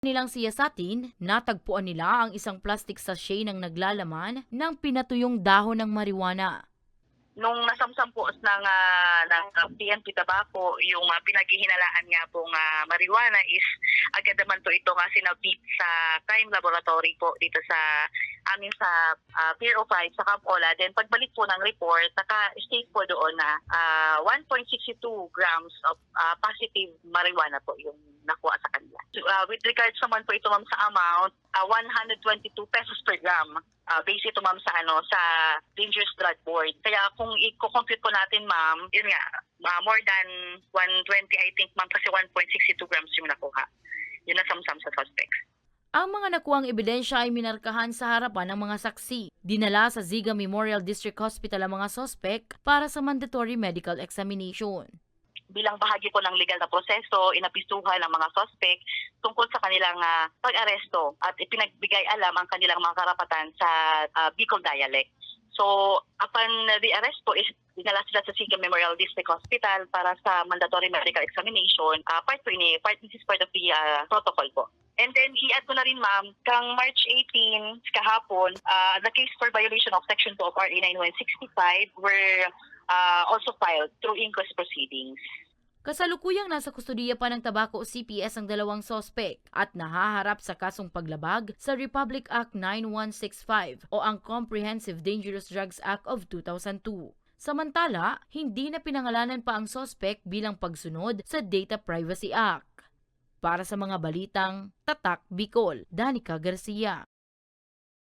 Nilang siyasatin, natagpuan nila ang isang plastic sachet ng naglalaman ng pinatuyong dahon ng marijuana. Nung nasamsam po ng PNP Tobacco, yung pinaghihinalaan nga pong marijuana is agad naman po ito nga sinabit sa crime laboratory po dito sa amin sa Pier 05 sa Campola. Then pagbalik po ng report, naka-state po doon na 1.62 grams of positive marijuana po yung nakuha sa kanila. With regards naman po ito ma'am sa amount, 122 pesos per gram. Base ito ma'am sa sa Dangerous Drug Board. Kaya kung i-compute po natin ma'am, yun nga, more than 120 I think ma'am kasi 1.62 grams yung nakuha. Yun na samsam sa suspects. Ang mga nakuhang ebidensya ay minarkahan sa harapan ng mga saksi. Dinala sa Ziga Memorial District Hospital ang mga sospek para sa mandatory medical examination. Bilang bahagi po ng legal na proseso, inapisuhan ng mga suspect tungkol sa kanilang pag-aresto at ipinagbigay alam ang kanilang mga karapatan sa Bicol dialect. So, upon the arrest po is dinala sila sa Ziga Memorial District Hospital para sa mandatory medical examination. This is part of the protocol po. And then, i-add ko na rin ma'am, kang March 18, kahapon, the case for violation of Section 2 of RA 9165 were also filed through inquest proceedings. Kasalukuyang nasa kustudiya pa ng Tabaco CPS ang dalawang sospek at nahaharap sa kasong paglabag sa Republic Act 9165 o ang Comprehensive Dangerous Drugs Act of 2002. Samantala, hindi na pinangalanan pa ang sospek bilang pagsunod sa Data Privacy Act. Para sa mga balitang Tatak Bicol, Danica Garcia.